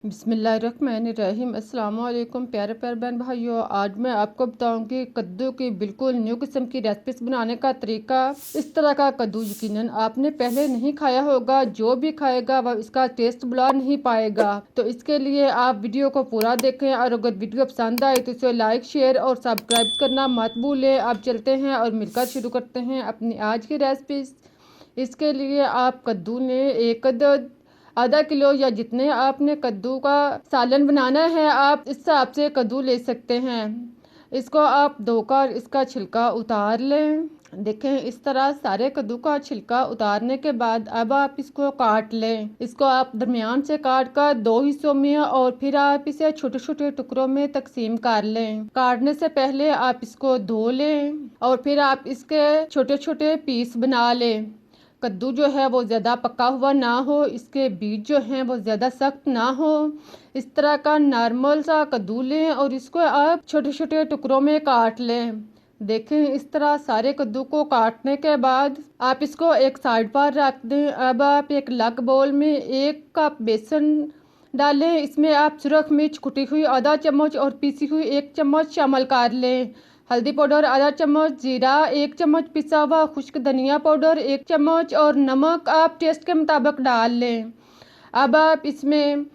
बिस्मिल्लाहिर्रहमानिर्रहीम। अस्सलाम वालेकुम प्यारे प्यारे बहन भाइयों। आज मैं आपको बताऊंगी कद्दू की बिल्कुल न्यू किस्म की रेसिपीज बनाने का तरीका। इस तरह का कद्दू यकीनन आपने पहले नहीं खाया होगा। जो भी खाएगा वह इसका टेस्ट बुला नहीं पाएगा। तो इसके लिए आप वीडियो को पूरा देखें और अगर वीडियो पसंद आए तो इसे लाइक शेयर और सब्सक्राइब करना मत भूलें। अब चलते हैं और मिलकर शुरू करते हैं अपनी आज की रेसिपीज। इसके लिए आप कद्दू ने एक अदद आधा किलो या जितने आपने कद्दू का सालन बनाना है आप इस हिसाब से कद्दू ले सकते हैं। इसको आप धोकर इसका छिलका उतार लें। देखें इस तरह सारे कद्दू का छिलका उतारने के बाद अब आप इसको काट लें। इसको आप दरमियान से काट कर दो हिस्सों में और फिर आप इसे छोटे छोटे टुकड़ों में तकसीम कर लें। काटने से पहले आप इसको धो लें और फिर आप इसके छोटे छोटे पीस बना लें। कद्दू जो है वो ज़्यादा पका हुआ ना हो, इसके बीज जो हैं वो ज़्यादा सख्त ना हो। इस तरह का नॉर्मल सा कद्दू लें और इसको आप छोटे छोटे टुकड़ों में काट लें। देखें इस तरह सारे कद्दू को काटने के बाद आप इसको एक साइड पर रख दें। अब आप एक अलग बोल में 1 कप बेसन डालें। इसमें आप सुरख मिर्च कुटी हुई आधा चम्मच और पीसी हुई 1 चम्मच शामिल कर लें। हल्दी पाउडर आधा चम्मच, जीरा 1 चम्मच, पिसा हुआ खुश्क धनिया पाउडर 1 चम्मच और नमक आप टेस्ट के मुताबिक डाल लें। अब आप इसमें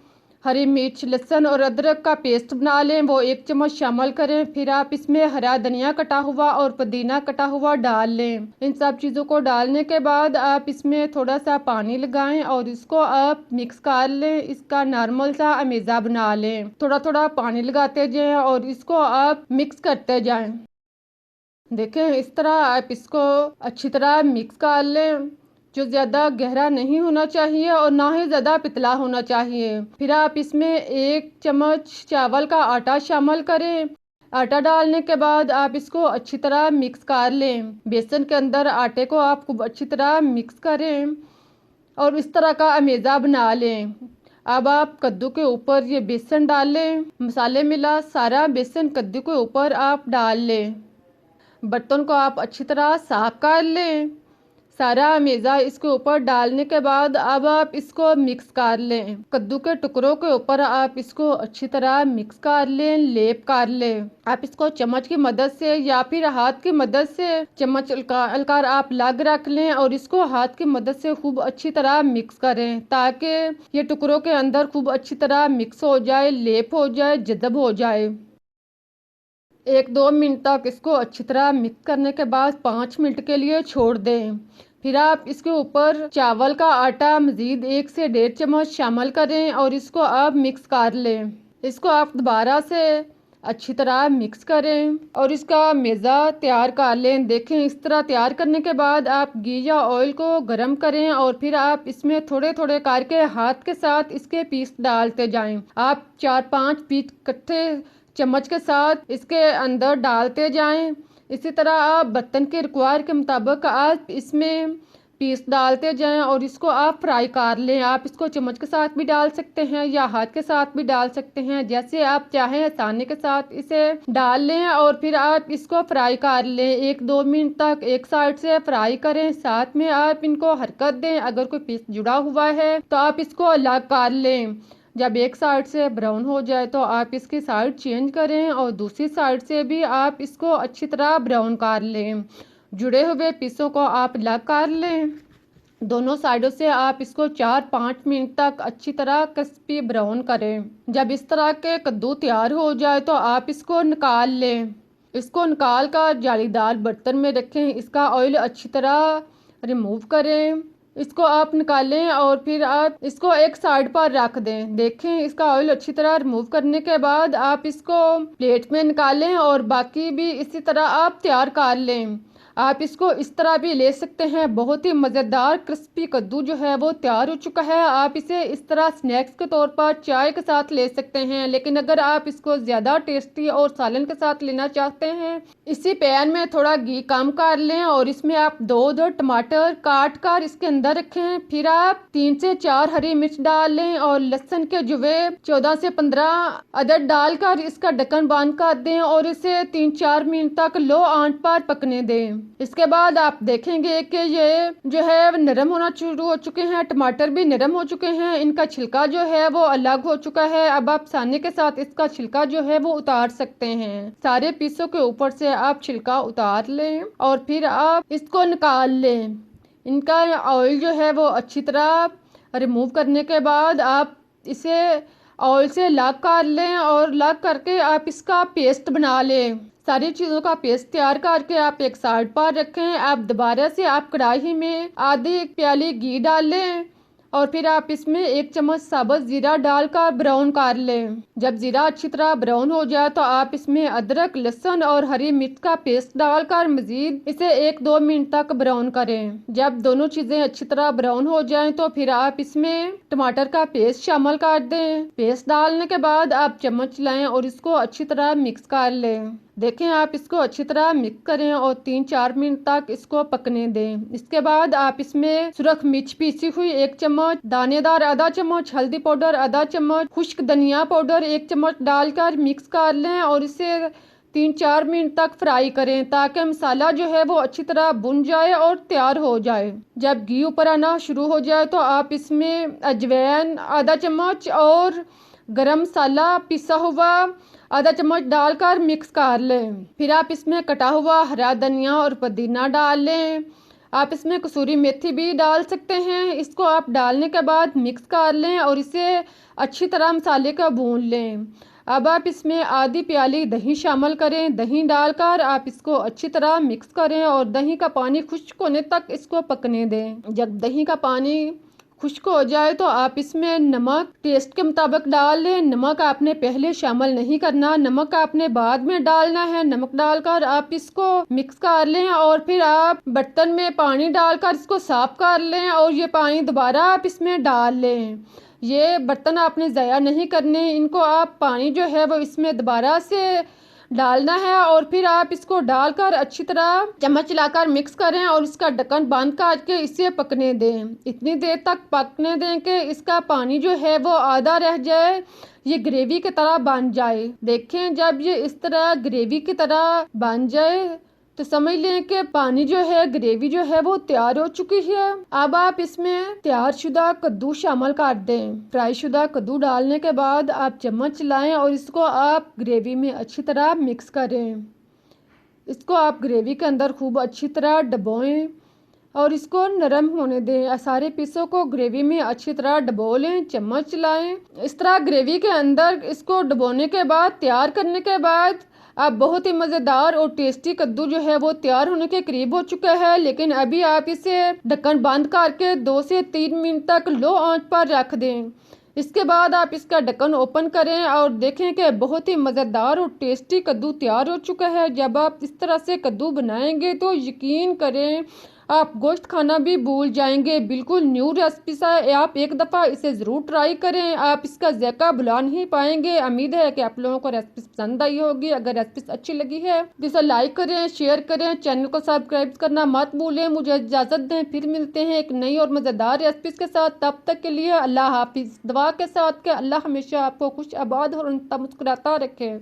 हरी मिर्च, लहसुन और अदरक का पेस्ट बना लें, वो 1 चम्मच शामिल करें। फिर आप इसमें हरा धनिया कटा हुआ और पुदीना कटा हुआ डाल लें। इन सब चीज़ों को डालने के बाद आप इसमें थोड़ा सा पानी लगाएं और इसको आप मिक्स कर लें। इसका नॉर्मल सा अमेज़ा बना लें। थोड़ा थोड़ा पानी लगाते जाएं और इसको आप मिक्स करते जाएं। देखें इस तरह आप इसको अच्छी तरह मिक्स कर लें। जो ज़्यादा गहरा नहीं होना चाहिए और ना ही ज़्यादा पतला होना चाहिए। फिर आप इसमें 1 चम्मच चावल का आटा शामिल करें। आटा डालने के बाद आप इसको अच्छी तरह मिक्स कर लें। बेसन के अंदर आटे को आप खूब अच्छी तरह मिक्स करें और इस तरह का अमेज़ा बना लें। अब आप कद्दू के ऊपर ये बेसन डाल लें। मसाले मिला सारा बेसन कद्दू के ऊपर आप डाल लें। बर्तन को आप अच्छी तरह साफ कर लें। सारा अमेज़ा इसके ऊपर डालने के बाद अब आप इसको मिक्स कर लें। कद्दू के टुकड़ों के ऊपर आप इसको अच्छी तरह मिक्स कर लें, लेप कर लें। आप इसको चम्मच की मदद से या फिर हाथ की मदद से चम्मच अलकार आप लग रख लें और इसको हाथ की मदद से खूब अच्छी तरह मिक्स करें ताकि ये टुकड़ों के अंदर खूब अच्छी तरह मिक्स हो जाए, लेप हो जाए, जज़ब हो जाए। 1-2 मिनट तक इसको अच्छी तरह मिक्स करने के बाद 5 मिनट के लिए छोड़ दें। फिर आप इसके ऊपर चावल का आटा मज़ीद 1 से 1.5 चम्मच शामिल करें और इसको आप मिक्स कर लें। इसको आप दोबारा से अच्छी तरह मिक्स करें और इसका मेज़ा तैयार कर लें। देखें इस तरह तैयार करने के बाद आप घी या ऑयल को गर्म करें और फिर आप इसमें थोड़े थोड़े करके हाथ के साथ इसके पीस डालते जाएं। आप 4-5 पीस इकट्ठे चम्मच के साथ इसके अंदर डालते जाएं। इसी तरह आप बर्तन के रिक्वायर के मुताबिक आप इसमें पीस डालते जाएं और इसको आप फ्राई कर लें। आप इसको चम्मच के साथ भी डाल सकते हैं या हाथ के साथ भी डाल सकते हैं, जैसे आप चाहें आसानी के साथ इसे डाल लें और फिर आप इसको फ्राई कर लें। 1-2 मिनट तक एक साइड से फ्राई करें, साथ में आप इनको हरकत दें। अगर कोई पीस जुड़ा हुआ है तो आप इसको अलग कर लें। जब एक साइड से ब्राउन हो जाए तो आप इसकी साइड चेंज करें और दूसरी साइड से भी आप इसको अच्छी तरह ब्राउन कर लें। जुड़े हुए पीसों को आप अलग कर लें। दोनों साइडों से आप इसको 4-5 मिनट तक अच्छी तरह क्रिस्पी ब्राउन करें। जब इस तरह के कद्दू तैयार हो जाए तो आप इसको निकाल लें। इसको निकाल कर जालीदार बर्तन में रखें। इसका ऑयल अच्छी तरह रिमूव करें। इसको आप निकालें और फिर आप इसको एक साइड पर रख दें। देखें इसका ऑयल अच्छी तरह रिमूव करने के बाद आप इसको प्लेट में निकालें और बाकी भी इसी तरह आप तैयार कर लें। आप इसको इस तरह भी ले सकते हैं। बहुत ही मज़ेदार क्रिस्पी कद्दू जो है वो तैयार हो चुका है। आप इसे इस तरह स्नैक्स के तौर पर चाय के साथ ले सकते हैं, लेकिन अगर आप इसको ज़्यादा टेस्टी और सालन के साथ लेना चाहते हैं, इसी पैन में थोड़ा घी कम कर लें और इसमें आप 2 टमाटर काट कर इसके अंदर रखें। फिर आप 3 से 4 हरी मिर्च डाल लें और लहसुन के जुवे 14 से 15 अदद डालकर इसका ढक्कन बंद कर दें और इसे 3-4 मिनट तक लो आंच पर पकने दें। इसके बाद आप देखेंगे कि ये जो है नरम होना शुरू हो चुके हैं, टमाटर भी नरम हो चुके हैं, इनका छिलका जो है वो अलग हो चुका है। अब आप आसानी के साथ इसका छिलका जो है वो उतार सकते हैं। सारे पीसों के ऊपर से आप छिलका उतार लें और फिर आप इसको निकाल लें। इनका ऑयल जो है वो अच्छी तरह रिमूव करने के बाद आप इसे ऑयल से अलग कर लें और अलग करके आप इसका पेस्ट बना लें। सारी चीज़ों का पेस्ट तैयार करके आप एक साइड पर रखें। आप दोबारा से आप कढ़ाई में आधी प्याली घी डाल लें और फिर आप इसमें 1 चम्मच साबुत जीरा डालकर ब्राउन कर लें। जब जीरा अच्छी तरह ब्राउन हो जाए तो आप इसमें अदरक, लहसुन और हरी मिर्च का पेस्ट डालकर मजीद इसे 1-2 मिनट तक ब्राउन करें। जब दोनों चीज़ें अच्छी तरह ब्राउन हो जाएं तो फिर आप इसमें टमाटर का पेस्ट शामिल कर दें। पेस्ट डालने के बाद आप चम्मच लाएं और इसको अच्छी तरह मिक्स कर लें। देखें, आप इसको अच्छी तरह मिक्स करें और 3-4 मिनट तक इसको पकने दें। इसके बाद आप इसमें सुरख मिर्च पीसी हुई 1 चम्मच, दानेदार आधा चम्मच, हल्दी पाउडर आधा चम्मच, खुश्क धनिया पाउडर 1 चम्मच डालकर मिक्स कर लें और इसे 3-4 मिनट तक फ्राई करें ताकि मसाला जो है वो अच्छी तरह भुन जाए और तैयार हो जाए। जब घी ऊपर आना शुरू हो जाए तो आप इसमें अजवाइन आधा चम्मच और गरम मसाला पिसा हुआ आधा चम्मच डालकर मिक्स कर लें। फिर आप इसमें कटा हुआ हरा धनिया और पुदीना डाल लें। आप इसमें कसूरी मेथी भी डाल सकते हैं। इसको आप डालने के बाद मिक्स कर लें और इसे अच्छी तरह मसाले का भून लें। अब आप इसमें आधी प्याली दही शामिल करें। दही डालकर आप इसको अच्छी तरह मिक्स करें और दही का पानी खुश्क होने तक इसको पकने दें। जब दही का पानी खुश्क हो जाए तो आप इसमें नमक टेस्ट के मुताबिक डाल लें। नमक आपने पहले शामिल नहीं करना, नमक आपने बाद में डालना है। नमक डालकर आप इसको मिक्स कर लें और फिर आप बर्तन में पानी डालकर इसको साफ कर लें और ये पानी दोबारा आप इसमें डाल लें। ये बर्तन आपने ज़ाया नहीं करने, इनको आप पानी जो है वो इसमें दोबारा से डालना है और फिर आप इसको डालकर अच्छी तरह चम्मच चलाकर मिक्स करें और इसका ढक्कन बंद करके इसे पकने दें। इतनी देर तक पकने दें कि इसका पानी जो है वो आधा रह जाए, ये ग्रेवी की तरह बन जाए। देखें, जब ये इस तरह ग्रेवी की तरह बन जाए तो समझ लें कि पानी जो है, ग्रेवी जो है वो तैयार हो चुकी है। अब आप इसमें तैयार शुदा कद्दू शामिल कर दें। फ्राई शुदा कद्दू डालने के बाद आप चम्मच चलाएं और इसको आप ग्रेवी में अच्छी तरह मिक्स करें। इसको आप ग्रेवी के अंदर खूब अच्छी तरह डुबोएं और इसको नरम होने दें। सारे पीसों को ग्रेवी में अच्छी तरह डुबो लें, चम्मच चलाएं। इस तरह ग्रेवी के अंदर इसको डुबोने के बाद, तैयार करने के बाद अब बहुत ही मज़ेदार और टेस्टी कद्दू जो है वो तैयार होने के करीब हो चुका है। लेकिन अभी आप इसे ढक्कन बंद करके 2 से 3 मिनट तक लो आंच पर रख दें। इसके बाद आप इसका ढक्कन ओपन करें और देखें कि बहुत ही मज़ेदार और टेस्टी कद्दू तैयार हो चुका है। जब आप इस तरह से कद्दू बनाएंगे तो यकीन करें आप गोश्त खाना भी भूल जाएंगे। बिल्कुल न्यू रेसिपी है, आप एक दफ़ा इसे ज़रूर ट्राई करें, आप इसका जायका भुला नहीं पाएंगे। उम्मीद है कि आप लोगों को रेसिपी पसंद आई होगी। अगर रेसिपी अच्छी लगी है तो इसे लाइक करें, शेयर करें, चैनल को सब्सक्राइब करना मत भूलें। मुझे इजाज़त दें, फिर मिलते हैं एक नई और मज़ेदार रेसिपी के साथ। तब तक के लिए अल्लाह हाफिज़। दुआ के साथ कि अल्लाह हमेशा आपको खुश आबाद और मुस्कुराता रखे।